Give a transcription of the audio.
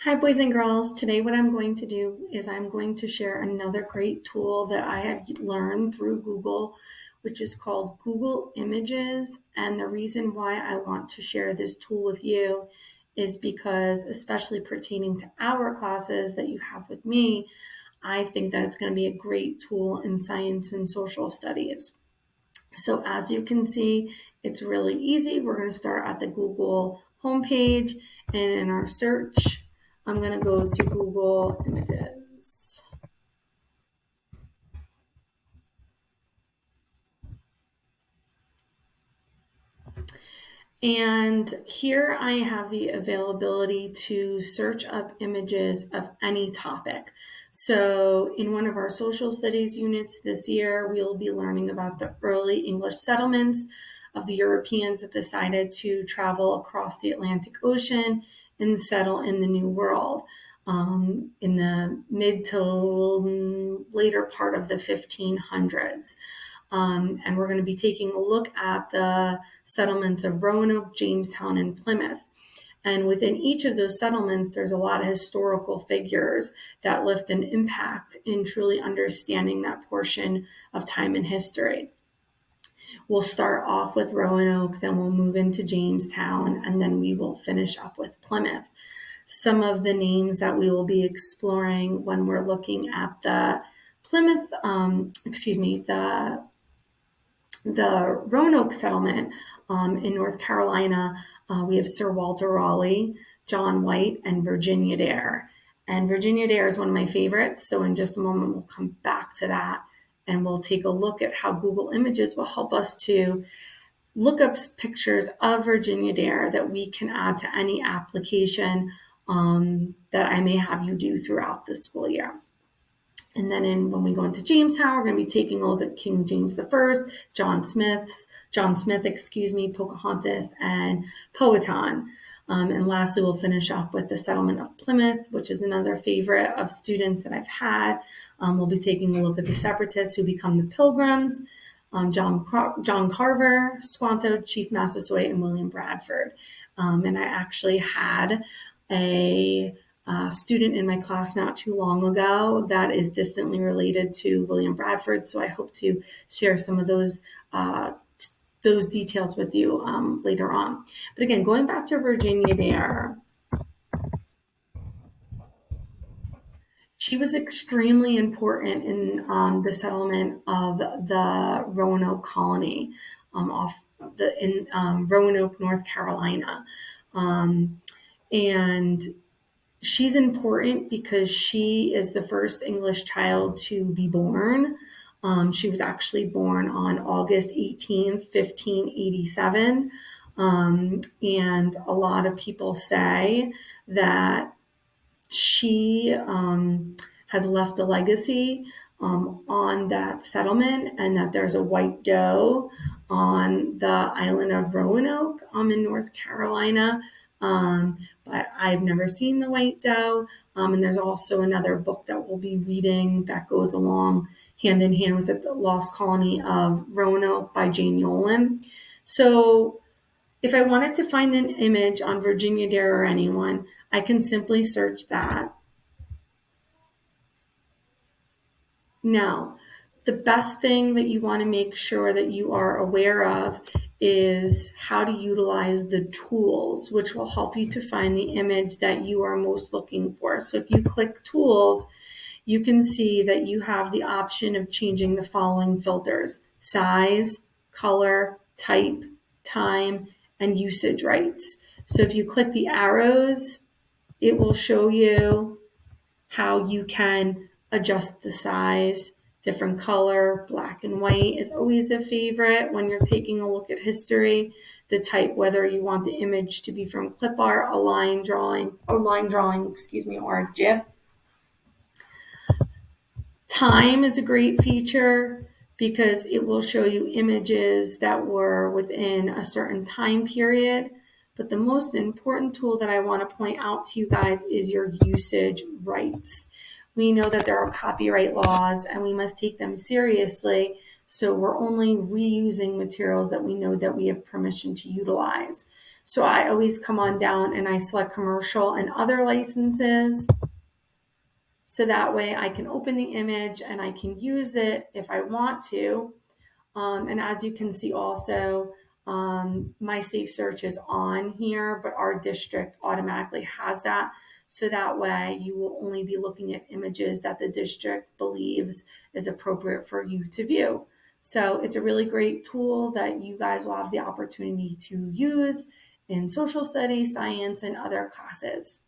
Hi, boys and girls. Today, what I'm going to do is I'm going to share another great tool that I have learned through Google, which is called Google Images. And the reason why I want to share this tool with you is because, especially pertaining to our classes that you have with me, I think that it's going to be a great tool in science and social studies. So as you can see, it's really easy. We're going to start at the Google homepage, and in our search, I'm going to go to Google Images. And here I have the availability to search up images of any topic. So in one of our social studies units this year, we'll be learning about the early English settlements of the Europeans that decided to travel across the Atlantic Ocean and settle in the New World in the mid to later part of the 1500s. And we're going to be taking a look at the settlements of Roanoke, Jamestown, and Plymouth. And within each of those settlements, there's a lot of historical figures that lift an impact in truly understanding that portion of time in history. We'll start off with Roanoke, then we'll move into Jamestown, and then we will finish up with Plymouth. Some of the names that we will be exploring when we're looking at the Plymouth, the Roanoke settlement in North Carolina, we have Sir Walter Raleigh, John White, and Virginia Dare. And Virginia Dare is one of my favorites. So in just a moment, we'll come back to that and we'll take a look at how Google Images will help us to look up pictures of Virginia Dare that we can add to any application that I may have you do throughout the school year. And then when we go into Jamestown, we're going to be taking a look at King James I, John Smith, Pocahontas, and Powhatan. And lastly, we'll finish up with the settlement of Plymouth, which is another favorite of students that I've had. We'll be taking a look at the separatists who become the Pilgrims, John Carver, Squanto, Chief Massasoit, and William Bradford. And I actually had a student in my class not too long ago that is distantly related to William Bradford. So I hope to share some of those details with you later on. But again, going back to Virginia Dare, she was extremely important in the settlement of the Roanoke colony in Roanoke, North Carolina. And she's important because she is the first English child to be born. She was actually born on August 18th, 1587. And a lot of people say that she has left a legacy on that settlement, and that there's a white doe on the island of Roanoke in North Carolina. But I've never seen the white doe. And there's also another book that we'll be reading that goes along hand in hand with it, The Lost Colony of Roanoke by Jane Yolen. So if I wanted to find an image on Virginia Dare or anyone, I can simply search that. Now, the best thing that you want to make sure that you are aware of is how to utilize the tools, which will help you to find the image that you are most looking for. So if you click tools, you can see that you have the option of changing the following filters: size, color, type, time, and usage rights. So if you click the arrows, it will show you how you can adjust the size. Different color, black and white is always a favorite when you're taking a look at history. The type, whether you want the image to be from clip art, a line drawing, or a GIF. Time is a great feature because it will show you images that were within a certain time period. But the most important tool that I want to point out to you guys is your usage rights. We know that there are copyright laws and we must take them seriously. So we're only reusing materials that we know that we have permission to utilize. So I always come on down and I select commercial and other licenses. So that way I can open the image and I can use it if I want to. And as you can see also, my safe search is on here, but our district automatically has that. So that way you will only be looking at images that the district believes is appropriate for you to view. So it's a really great tool that you guys will have the opportunity to use in social studies, science, and other classes.